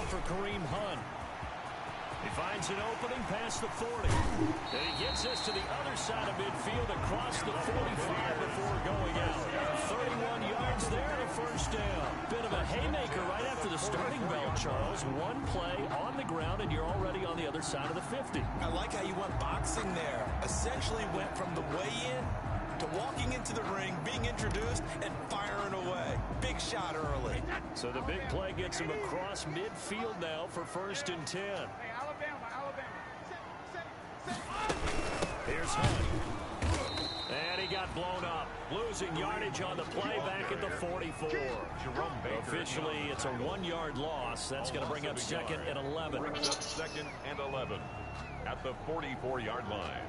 for Kareem Hunt. He finds an opening past the 40. And he gets this to the other side of midfield across the 45 before going out. 31 yards there and a first down. Bit of a haymaker right after the starting bell, Charles. One play on the ground and you're already on the other side of the 50. I like how you went boxing there. Essentially went from the weigh-in to walking into the ring, being introduced, and firing away. Big shot early. So the big play gets him across midfield now for 1st and 10. Here's Hunt. And he got blown up. Losing yardage on the play back at the 44. Officially, it's a 1-yard loss. That's going to bring up 2nd and 11. Brings up 2nd and 11 at the 44-yard line.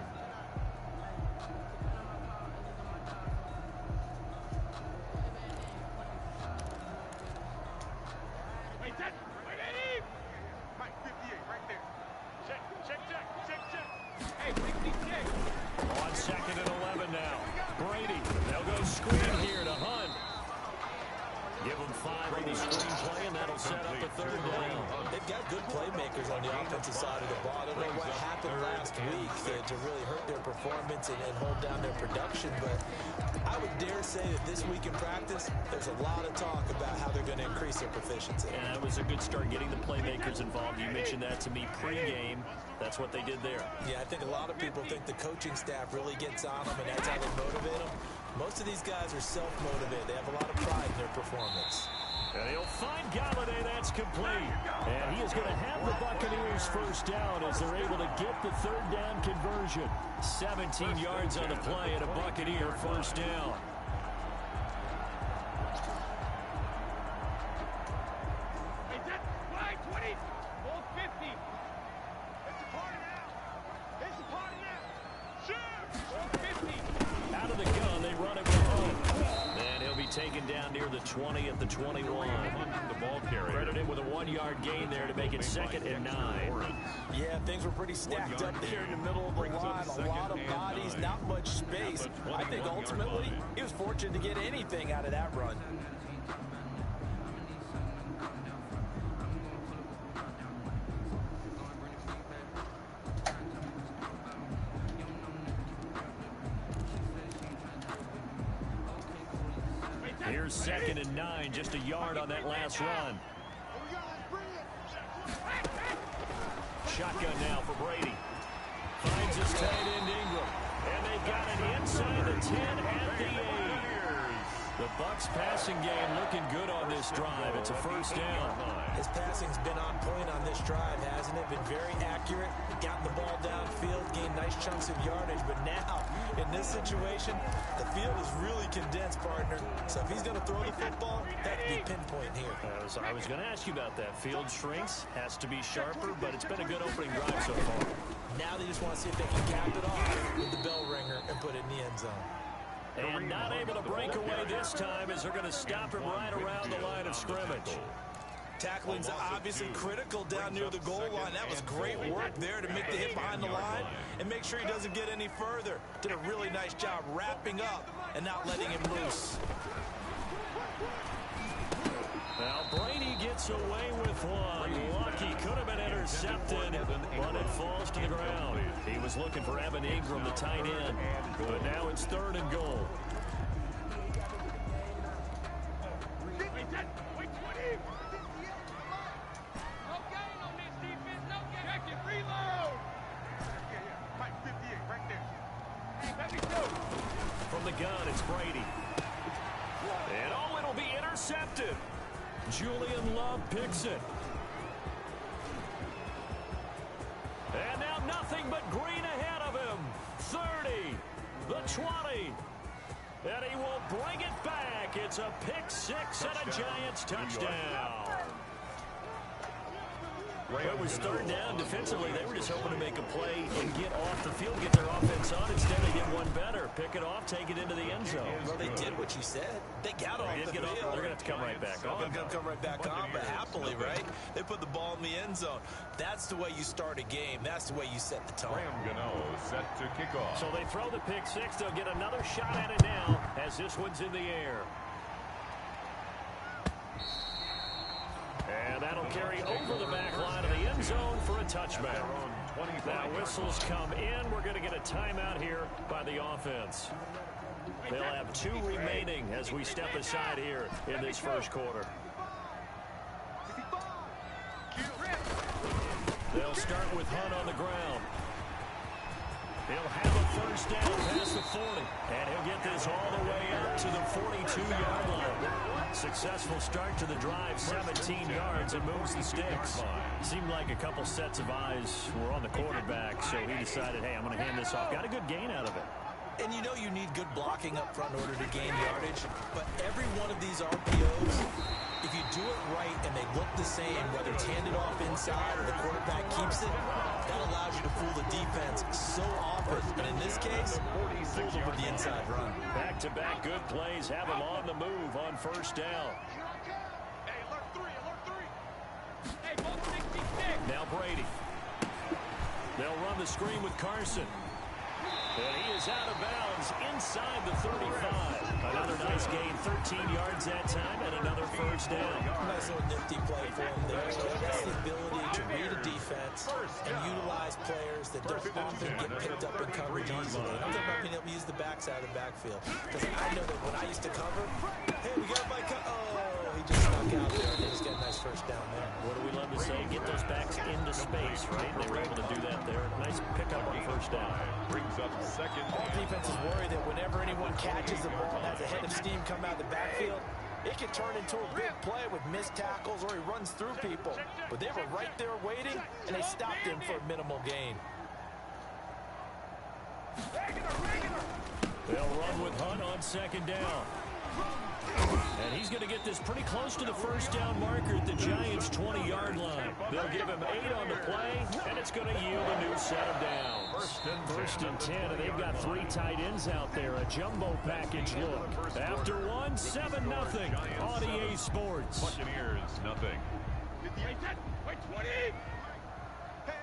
On 2nd and 11 now. Brady. They'll go screen here to Hunt. Give him 5 on the screen play, and that'll set up a 3rd down. They've got good playmakers on the offensive side of the ball. I don't know what happened last week to really hurt their performance and hold down their production, but I would dare say that this week in practice, there's a lot of talk about how they're going to increase their proficiency. And that was a good start getting the playmakers involved. You mentioned that to me pregame. That's what they did there. Yeah, I think a lot of people think the coaching staff really gets on them, and that's how they motivate them. Most of these guys are self-motivated. They have a lot of pride in their performance. And he'll find Galladay. That's complete. And he is going to have the Buccaneers first down as they're able to get the 3rd down conversion. 17 yards on the play and a Buccaneer first down. Out of the gun, they run it with Hunt. And he'll be taken down near the 20 at the 21. The ball carrier. Credited with a 1-yard gain there to make it 2nd and 9. Yeah, things were pretty stacked up there in the middle of the line. A lot of bodies, not much space. I think ultimately he was fortunate to get anything out of that run. Here's 2nd and 9, just a yard on that last run. Shotgun now for Brady. Finds his tight end Ingram. And they've got it inside the 10 at the 8. The Bucs passing game looking good on this drive. It's a first down. His passing's been on point on this drive, hasn't it? Been very accurate. Got the ball downfield, gained nice chunks of yardage. But now, in this situation, the field is really condensed, partner. So if he's going to throw the football, that could be pinpoint here. I was going to ask you about that. Field shrinks, has to be sharper, but it's been a good opening drive so far. Now they just want to see if they can cap it off with the bell ringer and put it in the end zone. And not able to break away this time as they're going to stop him right around the line of scrimmage. Tackling's obviously critical down near the goal line. That was great work there to make the hit behind the line and make sure he doesn't get any further. Did a really nice job wrapping up and not letting him loose. Now Brady gets away with one. Lucky, could have been intercepted, but it falls to the ground. He was looking for Evan Ingram, the tight end, but now it's 3rd and goal. From the gun, it's Brady. And oh, it'll be intercepted. Julian Love picks it. And now nothing but green ahead of him. 30, the 20. And he will bring it back. It's a pick 6 and a Giants touchdown. It was 3rd down. Defensively, they were just hoping to make a play and get off the field, get their offense on. Instead, they did one better. Pick it off, take it into the end zone. Well, they did what you said. They got off the field. They're going to have to come right back on. They're going to come right back on, but happily, right? They put the ball in the end zone. That's the way you start a game. That's the way you set the tone. Graham Gano set to kick off. So they throw the pick 6. They'll get another shot at it now as this one's in the air. And That'll carry over the back line of the end zone for a touchback. Now whistles come in. We're going to get a timeout here by the offense. They'll have 2 remaining as we step aside here in this first quarter. They'll start with Hunt on the ground. He'll have a first down past the 40. And he'll get this all the way up to the 42-yard line. Successful start to the drive, 17 yards, and moves the sticks. Seemed like a couple sets of eyes were on the quarterback, so he decided, hey, I'm going to hand this off. Got a good gain out of it. And you know you need good blocking up front in order to gain yardage, but every one of these RPOs, if you do it right and they look the same, whether it's handed off inside or the quarterback keeps it, that allows you to fool the defense so often. And in this case, fool them with the inside run. Back-to-back good plays have them on the move on first down. Now Brady. They'll run the screen with Carson. And he is out of bounds inside the 35. Another nice gain, 13 yards that time, and another first down. Nice little nifty play for him there. That's the ability to read a defense and utilize players that don't often get picked up in coverage easily. I'm talking about being able to use the backside of the backfield. Because I know that when I used to cover, hey, we got my he just snuck out there and they just got a nice first down there. What do we love to say? Get those backs into space, right? They were able to do that there. Nice pickup on first down. Brings up second. All defenses worry that whenever anyone catches the ball and has a head of steam come out of the backfield, it can turn into a big play with missed tackles or he runs through people. But they were right there waiting, and they stopped him for a minimal gain. They'll run with Hunt on second down. And he's going to get this pretty close to the first down marker at the Giants' 20-yard line. They'll give him 8 on the play, and it's going to yield a new set of downs. First and 10, and they've got 3 tight ends out there. A jumbo package look. After 1, 7-0 on EA Sports. Buccaneers, nothing. 58, wait, 20. Hey,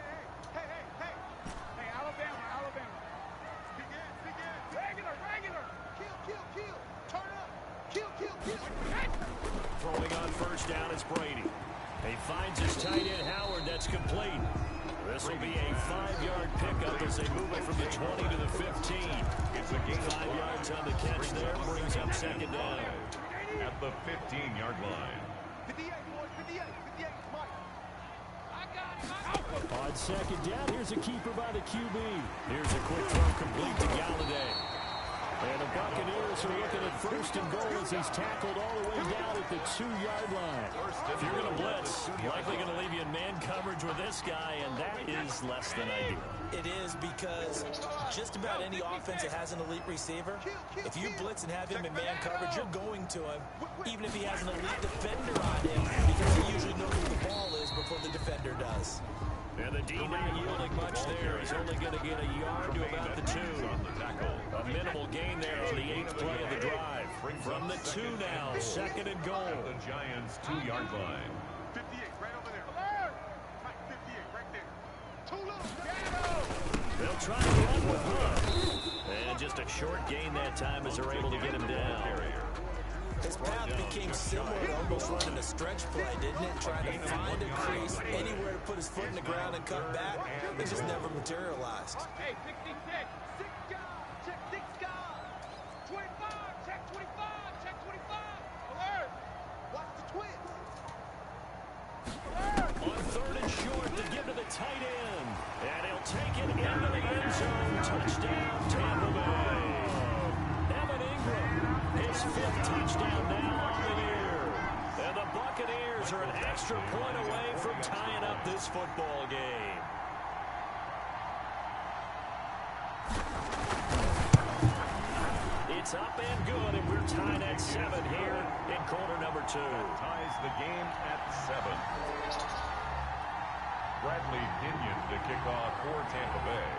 Alabama. Begin. Regular. Kill. Turn up. Kill. Throwing on first down is Brady. He finds his tight end Howard. That's complete. This will be a 5-yard pickup as they move it from the 20 to the 15. It's a gain 5 yards on the catch there. Brings up second down. At the 15-yard line. 58, Mike. I got him. On second down, here's a keeper by the QB. Here's a quick throw complete to Galladay. And the Buccaneers are looking at first and goal as he's tackled all the way down at the 2-yard line. If you're going to blitz, likely going to leave you in man coverage with this guy, and that is less than ideal. It is because just about any offense that has an elite receiver, if you blitz and have him in man coverage, you're going to him, even if he has an elite defender on him, because he usually knows where the ball is before the defender does. And the D not yielding much there. He's only going to get a yard to about the 2. A minimal gain there on the 8th play of the drive. From the 2 now, second and goal. At the Giants' 2-yard line. 58, right over there. Alert! Mike, 58, right there. Too low. They'll try to run with Hunt. And just a short gain that time as they're able to get him down. His path became similar to almost running a stretch play, didn't it? Trying to find a crease, anywhere to put his foot in the ground and cut back. It just never materialized. Hey, 66. 6 guys. Check 6 guys. 25. Check 25. Check 25. Alert. Watch the twist. Alert. On third and short to give to the tight end. And he'll take it into the end zone. Touchdown, Tampa Bay. Evan Ingram. His 5th touchdown now on the year. And the Buccaneers are an extra point away from tying up this football game. It's up and good, and we're tied at 7 here in quarter number 2. Ties the game at 7. Bradley Pinion to kick off for Tampa Bay.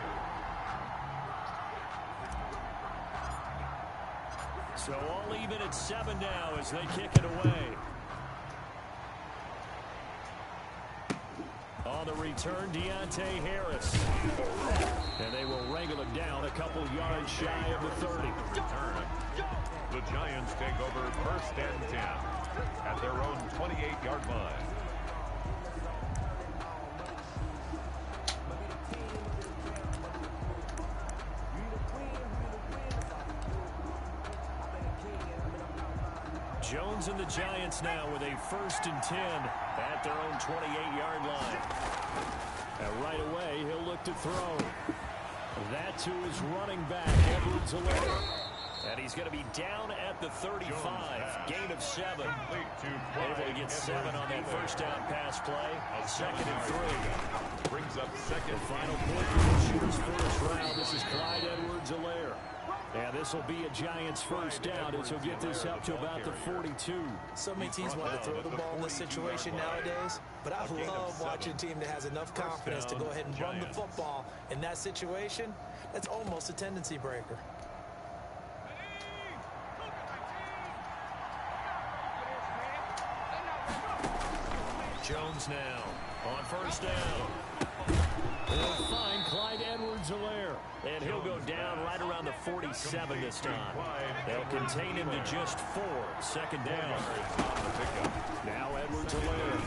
So all even at 7 now as they kick it away. On the return, Deontay Harris. And they will wrangle him down a couple yards shy of the 30. Return. The Giants take over first and 10 at their own 28-yard line. Jones and the Giants now with a 1st and 10 at their own 28-yard line. And right away, he'll look to throw. That to his running back, Edwards-Helaire. And he's going to be down at the 35. Gain of 7. Able to get 7 on that first down pass play. 2nd and 3. Brings up second. The final point for this year's first round. This is Clyde Edwards-Helaire. And this will be a Giants first down as he'll get this up to about the 42. So many teams want to throw the ball in this situation nowadays, but I love watching a team that has enough confidence to go ahead and run the football. In that situation, that's almost a tendency breaker. Jones now on first down. They'll find Clyde Edwards-Helaire. And he'll go down right around the 47 this time. They'll contain him to just 4. 2nd down. Now Edwards-Helaire.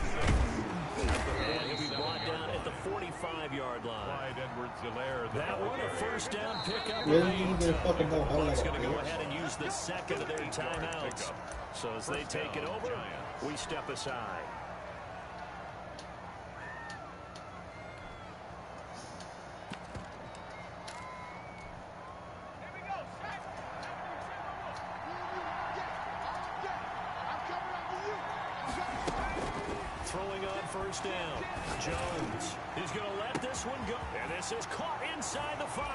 And he'll be brought down at the 45-yard line. Clyde Edwards-Helaire. That one a first down pickup. It's going to go ahead and use the 2nd of their timeouts. So as they take it over, we step aside. Throwing on first down. Jones. He's going to let this one go. And this is caught inside the 5.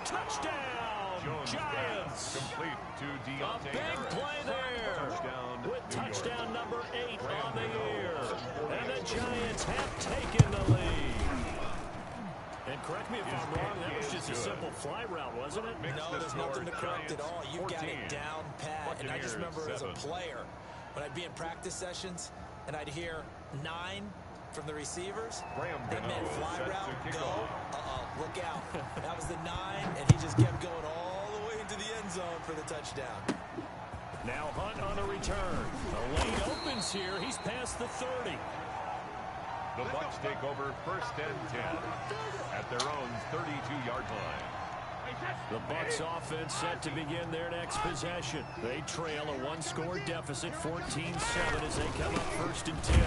Touchdown, Jones Giants. Complete to Deontay A big play there. Touchdown, with touchdown number 8 on the year. And the Giants have taken the lead. And correct me if I'm wrong, that was just a simple fly route, wasn't it? No, there's nothing to correct at all. You've got it down pat. And I just remember as a player, when I'd be in practice sessions, and I'd hear 9 from the receivers. That meant fly route, go. Look out. That was the 9, and he just kept going all the way into the end zone for the touchdown. Now Hunt on the return. The lane opens here. He's past the 30. The Bucs take over 1st and 10 at their own 32-yard line. The Bucs offense set to begin their next possession. They trail a 1-score deficit, 14-7 as they come up 1st and 10.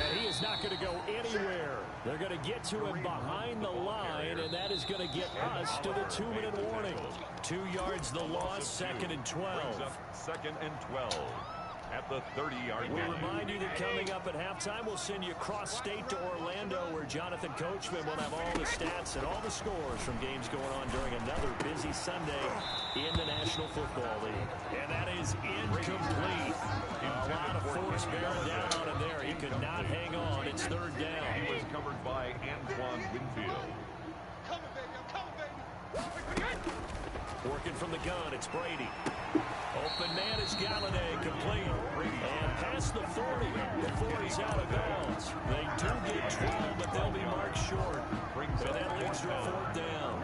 And he is not going to go anywhere. They're going to get to him behind the line, and that is going to get us to the 2-minute warning. 2 yards the loss, 2nd and 12. 2nd and 12 at the 30-yard We line. remind you that coming up at halftime, we'll send you cross-state to Orlando, where Jonathan Coachman will have all the stats and all the scores from games going on during another busy Sunday in the National Football League. And that is incomplete. A lot of force bearing down on him there. He could not hang on. It's 3rd down. He was covered by Antoine Winfield. Working from the gun, it's Brady. Open man is Galladay, complete. And past the 40 before he's out of bounds. They do get 12, but they'll be marked short. And that leads to a 4th down.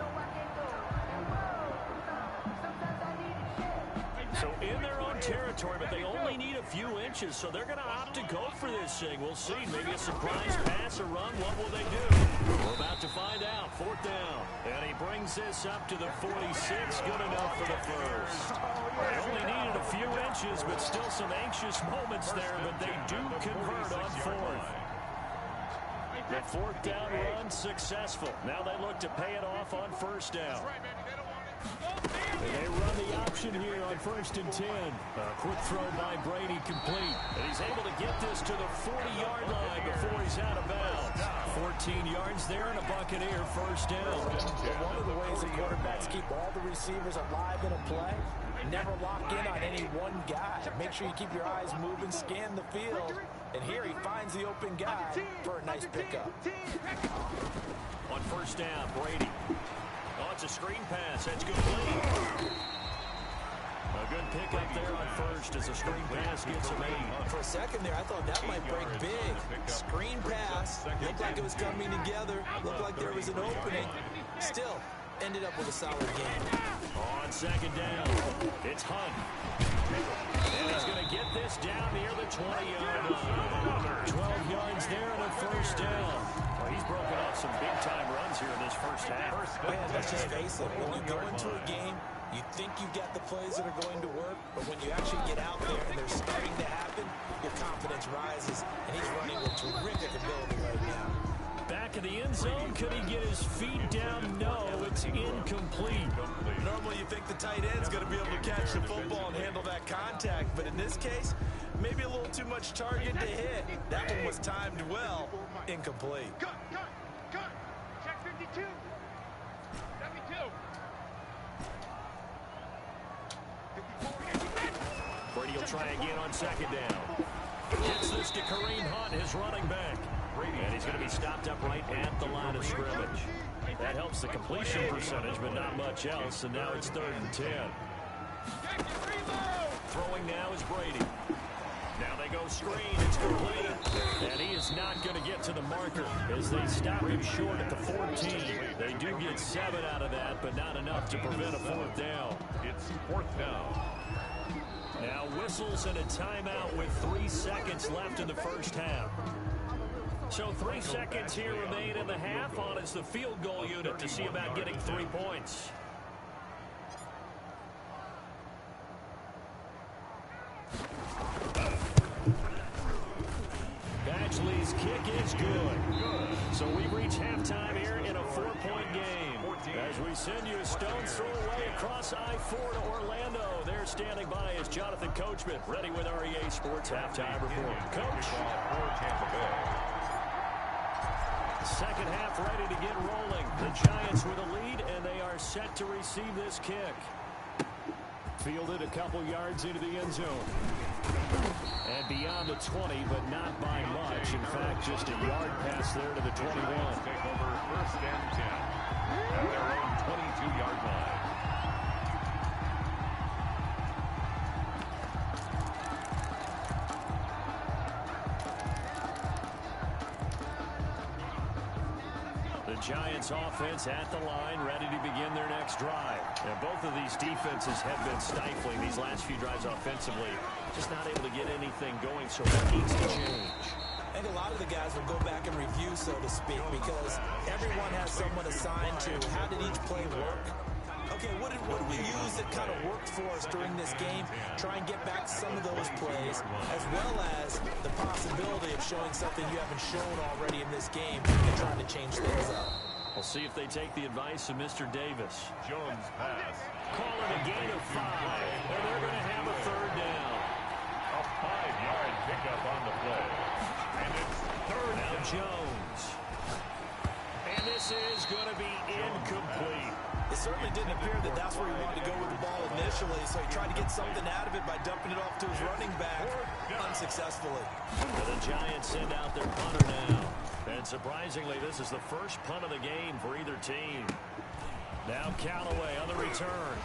So in their own territory, but they only need a few inches, so they're going to opt to go for this thing. We'll see. Maybe a surprise pass, a run. What will they do? We're about to find out. 4th down. And he brings this up to the 46. Good enough for the first. They only needed a few inches, but still some anxious moments there, but they do convert on 4th. The 4th down run successful. Now they look to pay it off on 1st down. And they run the option here on 1st and 10. A quick throw by Brady, complete. And he's able to get this to the 40-yard line before he's out of bounds. 14 yards there and a Buccaneer 1st down. One of the ways the quarterbacks keep all the receivers alive in a play, never lock in on any one guy. Make sure you keep your eyes moving, scan the field. And here he finds the open guy for a nice pickup. On 1st down, Brady. Oh, it's a screen pass. That's complete. A good pickup there on 1st as a screen pass gets a lead. For a second there, I thought that might break big. Screen pass. Looked like it was coming together. Looked like there was an opening. Still, ended up with a solid game. On 2nd down, it's Hunt. And he's going to get this down near the 20-yard line. 12 yards there and a 1st down. Well, he's broken off some big-time runs here in this first half. Man, let's just face it. When you go into a game You think you've got the plays that are going to work, but when you actually get out there and they're starting to happen, your confidence rises, and he's running with terrific ability right now. Back in the end zone, could he get his feet down? No, it's incomplete. Normally you think the tight end's going to be able to catch the football and handle that contact, but in this case, maybe a little too much target to hit. That one was timed well. Incomplete. Cut. Check 52. 72. 54. Brady will try again on second down. Gets this to Kareem Hunt, his running back. And he's going to be stopped up right at the line of scrimmage. That helps the completion percentage, but not much else. And now it's 3rd and 10. Throwing now is Brady. Now they go screen. It's complete. And he is not going to get to the marker as they stop him short at the 14. They do get 7 out of that, but not enough to prevent a 4th down. It's 4th down. Now whistles and a timeout with 3 seconds left in the first half. So 3 seconds here remain in the half. On is the field goal unit to see about getting 3 points. Badgley's kick is good. So we reach halftime here in a 4-point game. As we send you a stone's throw away across I-4 to Orlando. There standing by is Jonathan Coachman, ready with REA Sports Halftime Report. Coach. Second half ready to get rolling. The Giants with a lead, and they are set to receive this kick. Fielded a couple yards into the end zone. And beyond the 20, but not by much. In fact, just a yard pass there to the 21. Take over 1st and 10 at their own 22-yard line. Giants offense at the line, ready to begin their next drive. And both of these defenses have been stifling these last few drives offensively. Just not able to get anything going, so what needs to change? I think a lot of the guys will go back and review, so to speak, because everyone has someone assigned to how did each play work. Okay, what did we use that kind of worked for us during this game? Try and get back some of those plays, as well as the possibility of showing something you haven't shown already in this game and trying to change things up. We'll see if they take the advice of Mr. Davis. Jones pass. Call it a gain of 5, and they're going to have a 3rd down. A 5-yard pickup on the play. And it's 3rd Now down. Jones. And this is going to be incomplete. It certainly didn't appear that that's where he wanted to go with the ball initially, so he tried to get something out of it by dumping it off to his running back unsuccessfully. And the Giants send out their punter now. And surprisingly, this is the first punt of the game for either team. Now Callaway on the return.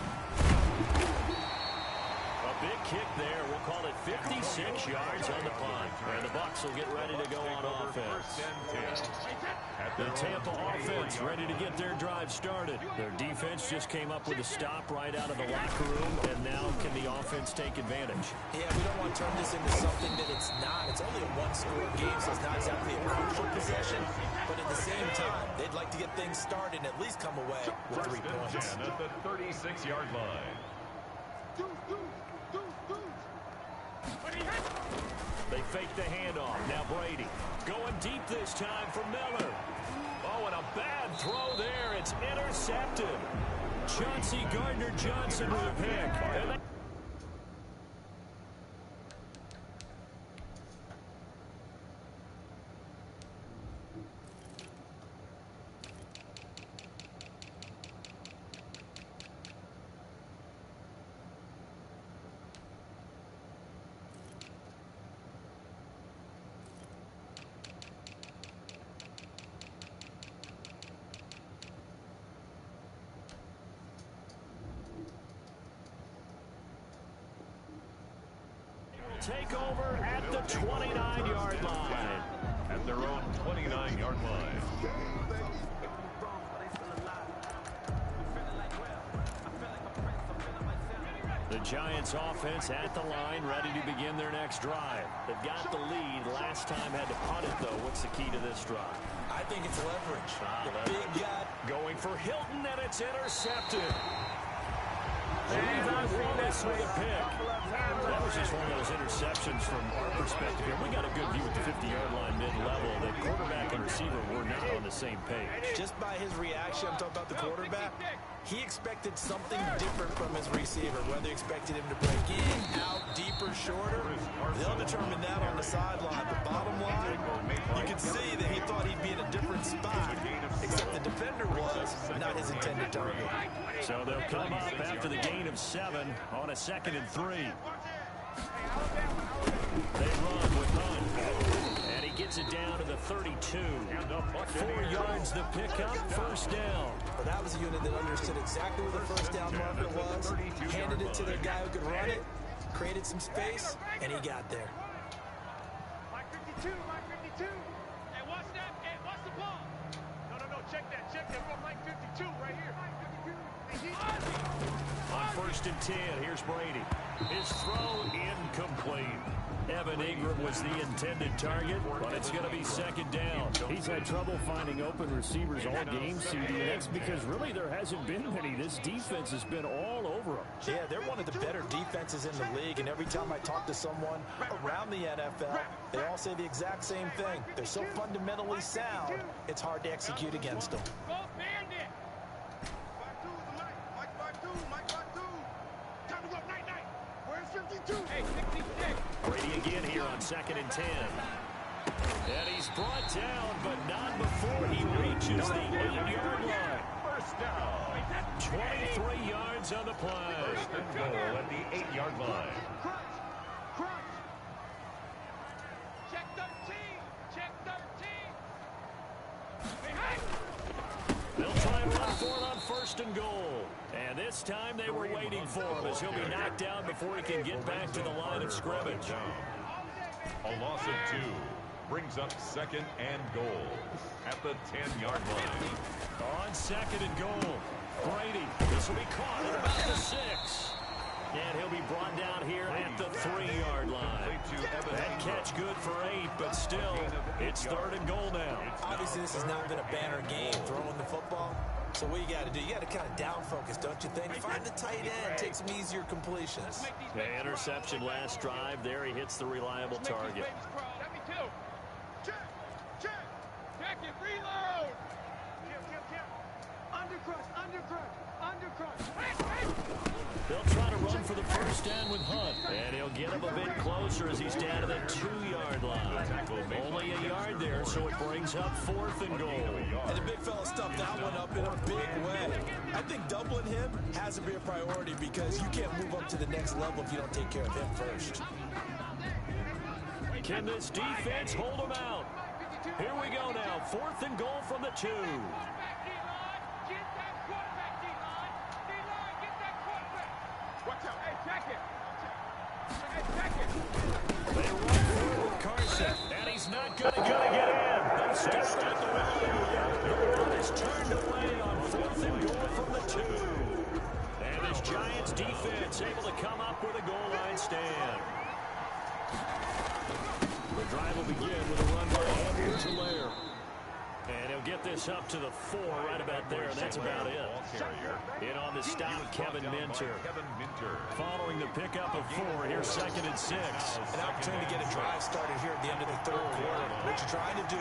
A big kick there. We'll call it 56 yards on the punt. And the Bucs will get ready to go on offense. The Tampa offense ready to get their drive started. Their defense just came up with a stop right out of the locker room, and now can the offense take advantage? Yeah, we don't want to turn this into something that it's not. It's only a one-score game, so it's not exactly a crucial possession. But at the same time, they'd like to get things started and at least come away with 3 points. At the 36-yard line. They fake the handoff. Now Brady going deep this time for Miller. Oh, and a bad throw there. It's intercepted. Chauncey Gardner-Johnson with a pick. And take over at the 29-yard line. At their own 29-yard line. The Giants offense at the line, ready to begin their next drive. They've got the lead. Last time had to punt it, though. What's the key to this drive? I think it's leverage. The big guy going for Hilton, and it's intercepted. Wallace with a pick. That was just one of those interceptions from our perspective here. We got a good view at the 50-yard line mid-level. The quarterback and receiver were not on the same page. Just by his reaction, I'm talking about the quarterback, he expected something different from his receiver, whether he expected him to break in, out, deeper, shorter. They'll determine that on the sideline. But bottom line, you can see that he thought he'd be in a different spot, except the defender was not his intended target. So they'll come up after the gain of 7 on a 2nd and 3. They run with Hunt. And he gets it down to the 32. 4 yards the pickup, first down. Well, that was a unit that understood exactly where the first down marker was, handed it to their guy who could run it, created some space, and he got there. Mike 52, Mike 52. Hey, watch that. Hey, watch the ball. No, check that. We're Mike 52 right here. Mike 52. On 1st and 10, here's Brady. His throw incomplete. Evan Ingram was the intended target, but it's going to be 2nd down. He's had trouble finding open receivers all game, CD, and that's because really there hasn't been many. This defense has been all over them. Yeah, they're one of the better defenses in the league, and every time I talk to someone around the NFL, they all say the exact same thing. They're so fundamentally sound, it's hard to execute against them. Go Bandit. Mike 52. Time to go night. Where's 52? Hey, 66. Brady again here on 2nd and 10. And he's brought down, but not before he reaches the 8-yard line. First down. 23 yards on the play. First and goal at the 8-yard line. Crunch. Check 13. Hey. They'll try and run for it on 1st and goal. And this time they were waiting for him as he'll be knocked down before he can get back to the line of scrimmage. A loss of 2 brings up 2nd and goal at the 10-yard line. On 2nd and goal, Brady. This will be caught at about the 6. And he'll be brought down here at the 3-yard line. That catch good for 8, but still, it's 3rd and goal now. Obviously, this has not been a banner game throwing the football. So what you got to do, you got to kind of down focus, don't you think? Find the tight end, take some easier completions. The interception last drive. There he hits the reliable target. Check it, reload. Undercrush. They'll try to run for the first down with Hunt. And he'll get him a bit closer as he's down to the 2-yard line. Only a yard there, so it brings up 4th and goal. And the big fella stuffed that one up in a big way. I think doubling him has to be a priority because you can't move up to the next level if you don't take care of him first. Can this defense hold him out? Here we go now. 4th and goal from the 2. They run through with Carson, and he's not going to get in. They stepped out the way. The run is turned away on 4th and goal from the 2. And this Giants defense able to come up with a goal line stand. The drive will begin with a run by Edwards-Helaire. And he'll get this up to the 4 right about there, and that's about it. In on the stop, Kevin Minter. Following the pickup of 4, here's 2nd and 6. An opportunity to get a drive started here at the end of the 3rd quarter. What you're trying to do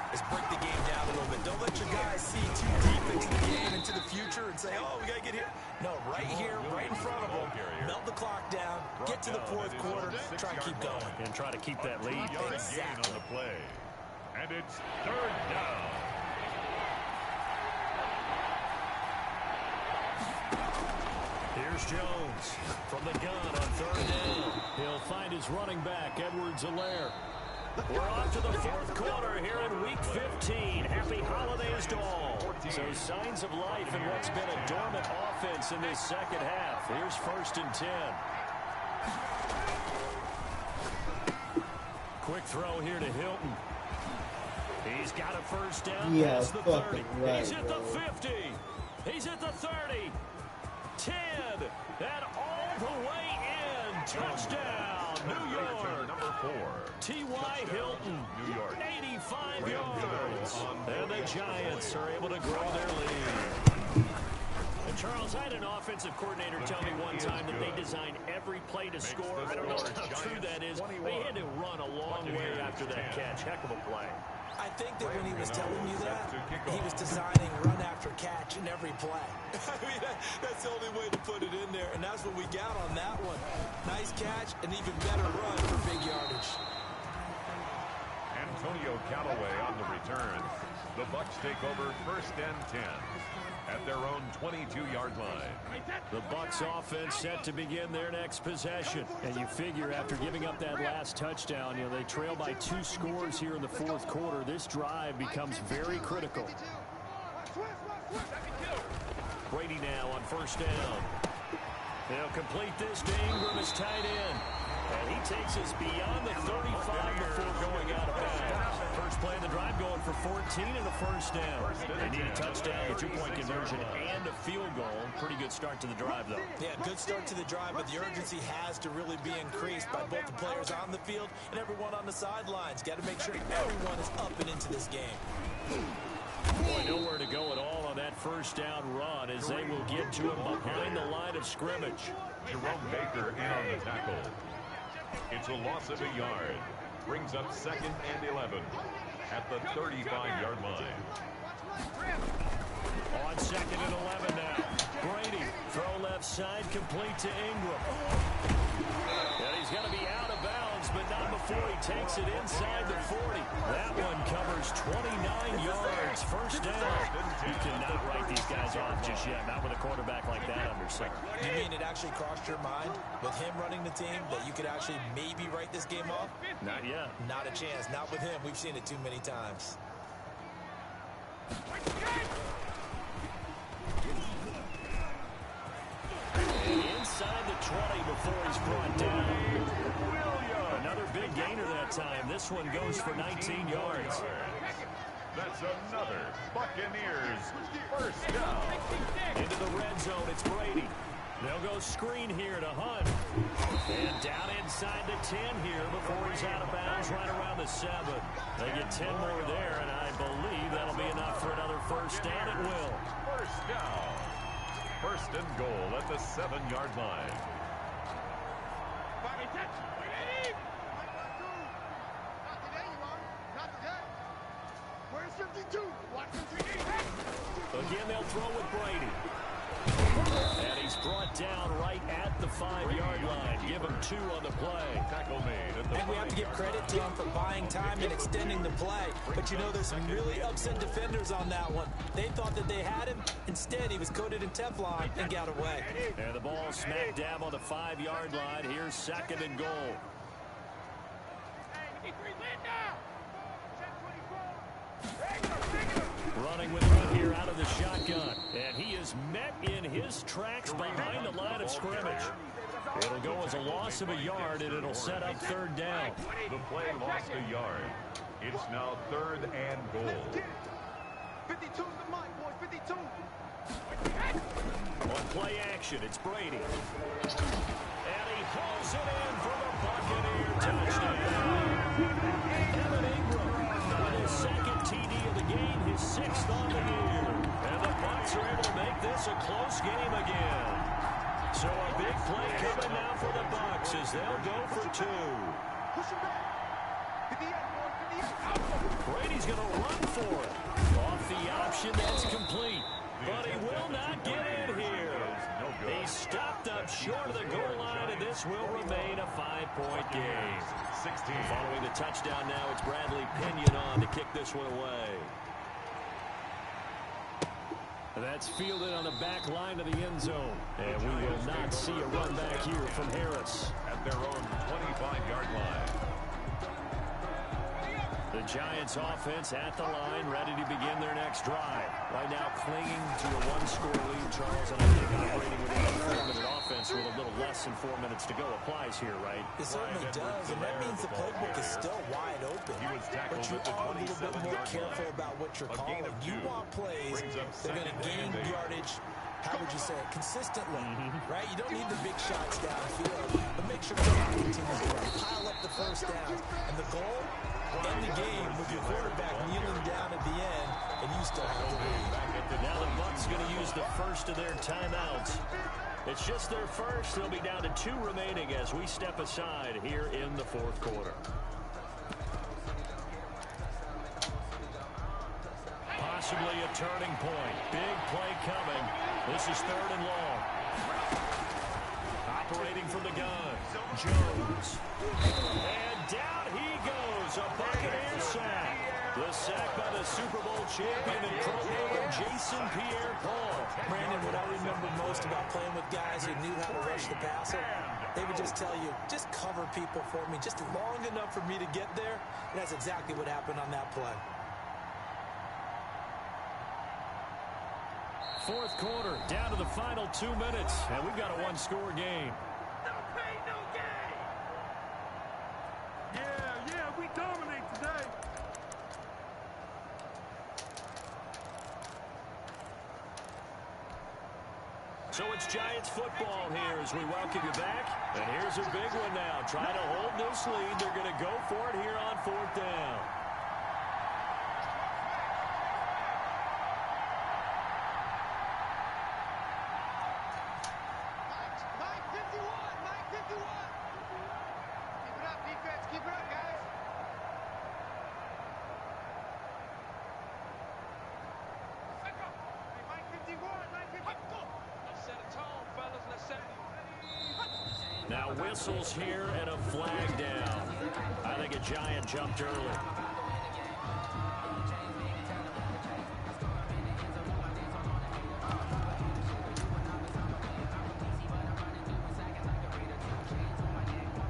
is break the game down a little bit. Don't let your guys see too deep into the game, into the future, and say, oh, we got to get here. No, right here, right in front of them. Melt the clock down, get to the 4th quarter, try and keep going. And try to keep that lead. Exactly. On the play. And it's 3rd down. Here's Jones from the gun on 3rd down. He'll find his running back, Edwards-Helaire. We're off to the 4th quarter here in Week 15. Happy holidays to all. So signs of life in what's been a dormant offense in this 2nd half. Here's 1st and 10. Quick throw here to Hilton. He's got a first down. Yeah, past the 30. right, He's at the 50. He's at the 30. 10. And all the way in. Touchdown, New York. Number 4. T.Y. Hilton, New York. 85 yards. And the Giants are able to grow their lead. And Charles, I had an offensive coordinator tell me one time that they design every play to score. I don't know how true that is. They had to run a long way after that catch. Heck of a play. I think that when he was telling you that, he was designing run after catch in every play. I mean, that's the only way to put it in there, and that's what we got on that one. Nice catch, and even better run for big yardage. Antonio Callaway on the return. The Bucs take over 1st and 10 at their own 22-yard line. The Bucs offense set to begin their next possession. And you figure after giving up that last touchdown, they trail by 2 scores here in the 4th quarter. This drive becomes very critical. Brady now on 1st down. They'll complete this to Ingram as tight end. And he takes us beyond the 35 before going out of bounds. First play of the drive going for 14 and a 1st down. They need a touchdown, a 2-point conversion, and a field goal. Pretty good start to the drive, though. Yeah, good start to the drive, but the urgency has to really be increased by both the players on the field and everyone on the sidelines. Got to make sure everyone is up and into this game. Boy, nowhere to go at all on that 1st down run as they will get to him behind the line of scrimmage. Jerome Baker in on the tackle. It's a loss of a yard. Brings up 2nd and 11 at the 35-yard line. On 2nd and 11 now. Brady, throw left side, complete to Ingram. And he's going to be out of bounds, but not before he takes it inside the 40. That one covers 29 yards. 1st down. You cannot write these guys off just yet, not with a quarterback like that under center. You mean it actually crossed your mind with him running the team that you could actually maybe write this game off? Not yet. Not a chance. Not with him. We've seen it too many times. Inside the 20 before he's brought down. Another big gainer that time. This one goes for 19 yards. That's another Buccaneers 1st down. Into the red zone, it's Brady. They'll go screen here to Hunt. And down inside the 10 here before he's out of bounds right around the 7. They get 10 more there, and I believe that'll be enough for another 1st down at will. 1st down. 1st and goal at the 7-yard line. Again, they'll throw with Brady. And he's brought down right at the 5-yard line. Give him 2 on the play. Tackle made at the And we have to give credit to him for buying time and extending the play. But there's some really upset defenders on that one. They thought that they had him. Instead, he was coated in Teflon and got away. And the ball smack dab on the 5-yard line. Here's 2nd and goal. Running with him here out of the shotgun. And he is met in his tracks behind the line of scrimmage. It'll go as a loss of a yard, and it'll set up 3rd down. The play lost a yard. It's now 3rd and goal. 52's the mark, boys, 52. On play action, it's Brady. And he hauls it in for the Buccaneer touchdown. Evan Ingram with his 2nd TD of the game, his 6th on the year. And the Bucs are able to make this a close game again. So a big play coming now for the Bucs as they'll go for 2. Brady's going to run for it. Off the option, that's complete. But he will not get in here. He's stopped up short of the goal line, and this will remain a 5-point game. 16. Following the touchdown now, it's Bradley Pinion on to kick this one away. That's fielded on the back line of the end zone. And we will not see a run back here from Harris. At their own 25-yard line. The Giants offense at the line, ready to begin their next drive. Right now clinging to a 1-score lead, Charles, and I think operating within a 4-minute offense with a little less than 4 minutes to go applies here, right? It certainly does, and that means the playbook is still wide open. But you are a little bit more careful about what you're calling. You want plays that are going to gain yardage, how would you say it, consistently, right? You don't need the big shots downfield, but make sure the clock continues to run. Pile up the 1st downs, and the goal, end the game with your quarterback kneeling down at the end, and you still have the lead. Now the Bucs going to use the first of their timeouts. It's just their first. They'll be down to 2 remaining as we step aside here in the fourth quarter. Possibly a turning point. Big play coming. This is 3rd and long. Operating from the gun. Jones. And down he goes. A Buccaneer sack. The sack by the Super Bowl champion and Pro Bowler Jason Pierre-Paul. Brandon, what I remember most about playing with guys who knew how to rush the passer, they would just tell you, just cover people for me, just long enough for me to get there. And that's exactly what happened on that play. Fourth quarter, down to the final 2 minutes, and we've got a one-score game. No pain, no gain. Yeah, we dominate today. So it's Giants football here as we welcome you back. And here's a big one now. Trying to hold this lead. They're going to go for it here on 4th down. Mike 51. Keep it up, defense. Keep it up, guys. Hey, Mike 51. Let's set a tone, fellas. Let's set it. Now whistles here and a flag down. I think a Giant jumped early.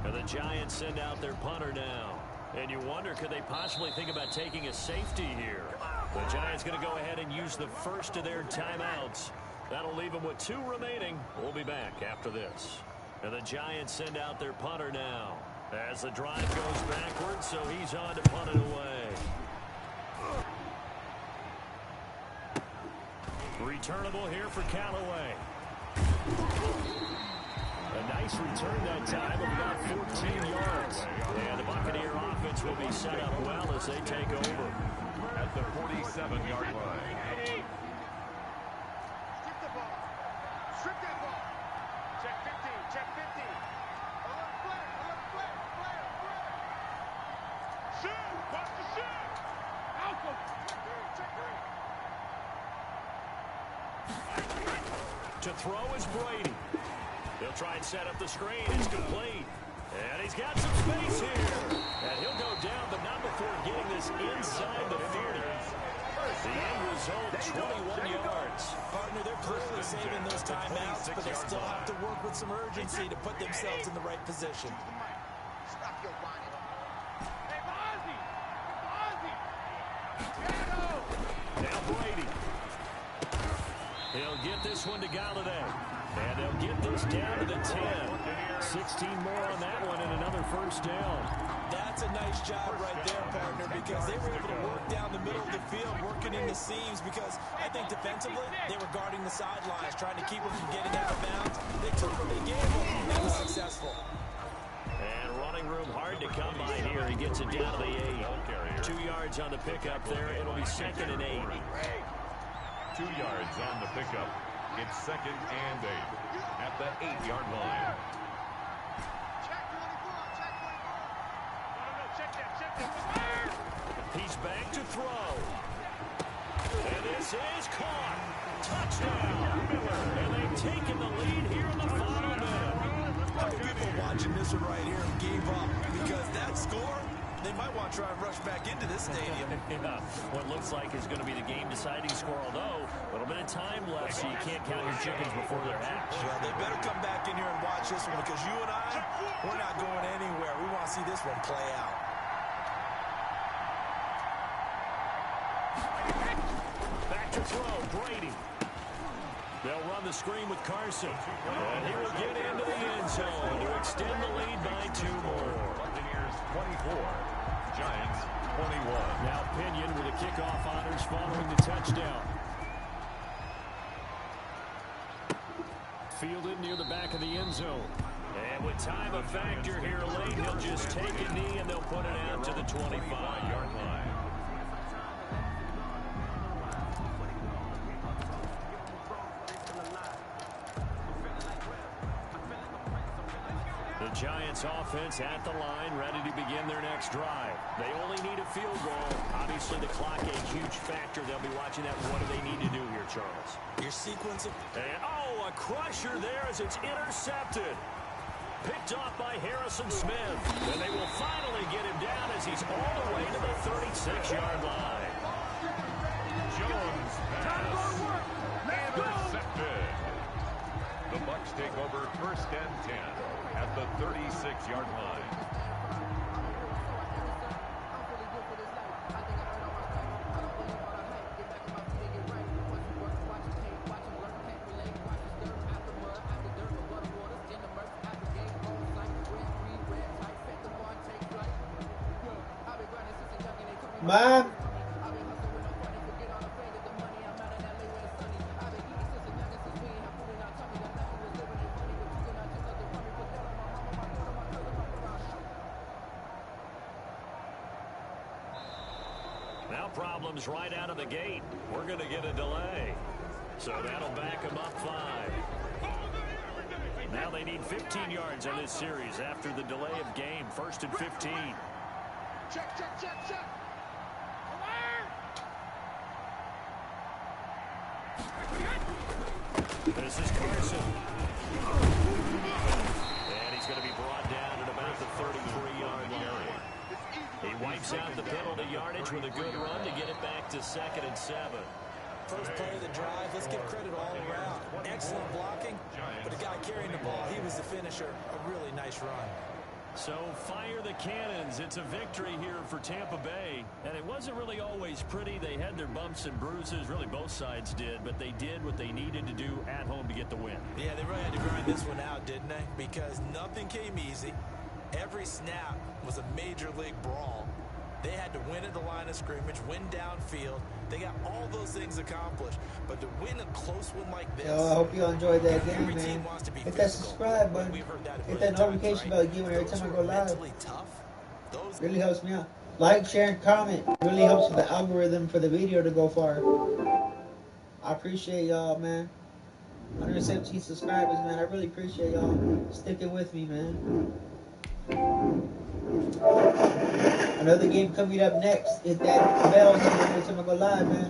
And the Giants send out their punter now. And you wonder, could they possibly think about taking a safety here? The Giants going to go ahead and use the first of their timeouts. That'll leave them with 2 remaining. We'll be back after this. And the Giants send out their punter now. As the drive goes backwards, so he's on to punt it away. Returnable here for Callaway. A nice return that time of about 14 yards. And the Buccaneer offense will be set up well as they take over. At the 47-yard line. Strip that ball. Check 15. Check 15. Alert flare. Shoot. Watch the shoot. Alpha. Check 3. To throw is Brady. He'll try and set up the screen. It's complete. And he's got some space here. And he'll go down, but not before getting this inside the 30. The end result, 21 yards. Partner, they're clearly saving those timeouts, but they still have to work with some urgency to put themselves in the right position. Stop your bonnet. Hey, Ozzie. Now Brady. He'll get this one to Galladay. And they'll get this down to the 10. 16 more on that one and another first down. That's a nice job right there, partner, because they were able to work down the middle of the field, working in the seams, because I think defensively, they were guarding the sidelines, trying to keep them from getting out of bounds. They took what they gave them, and was successful. And running room hard to come by here. He gets it down to the 8. 2 yards on the pickup there. It'll be 2nd and 8. 2 yards on the pickup. It's 2nd and 8 at the 8-yard line. Check 24. Check 24. No. Check that. He's back to throw. And this is caught. Touchdown. And they've taken the lead here in the final minute. How many people watching this one right here gave up? Because that score, they might want to try and rush back into this stadium. Yeah, what looks like is going to be the game-deciding score, although a little bit of time left, so you can't count your chickens before they're hatched. Well, they better come back in here and watch this one, because you and I, we're not going anywhere. We want to see this one play out. Back to throw, Brady. They'll run the screen with Carson. And he will get into the end zone to extend the lead by 2 more. Buccaneers 24, Giants 21. Now Pinion with the kickoff honors following the touchdown. Fielded near the back of the end zone. And with time a factor here late, he'll just take a knee and they'll put it out to the 25-yard line. The Giants offense at the line, ready to begin their next drive. They only need a field goal. Obviously, the clock a huge factor. They'll be watching that. What do they need to do here, Charles? Your sequence of... And, a crusher there as it's intercepted. Picked off by Harrison Smith. And they will finally get him down as he's all the way to the 36-yard line. Jones pass. Intercepted. The Bucs take over 1st and 10 at the 36-yard line. Man. Now problems right out of the gate. We're going to get a delay. So that'll back them up 5. Now they need 15 yards on this series after the delay of game. 1st and 15. Check, check, check, check. This is Carson. And he's going to be brought down at about the 33-yard line. He wipes out the penalty yardage with a good run to get it back to 2nd and 7. First play of the drive, let's give credit all around. Excellent blocking, but the guy carrying the ball, he was the finisher. A really nice run. So fire the cannons. It's a victory here for Tampa Bay. And it wasn't really always pretty. They had their bumps and bruises. Really, both sides did. But they did what they needed to do at home to get the win. Yeah, they really had to grind this one out, didn't they? Because nothing came easy. Every snap was a major league brawl. They had to win at the line of scrimmage, win downfield. They got all those things accomplished. But to win a close one like this... Yo, I hope you all enjoyed that game, man. Hit that subscribe button. Hit that notification bell given every time I go live. Really helps me out. Like, share, and comment. Really helps with the algorithm for the video to go far. I appreciate y'all, man. 117 subscribers, man. I really appreciate y'all sticking with me, man. Another game coming up next. Hit that bell every time I go live, man.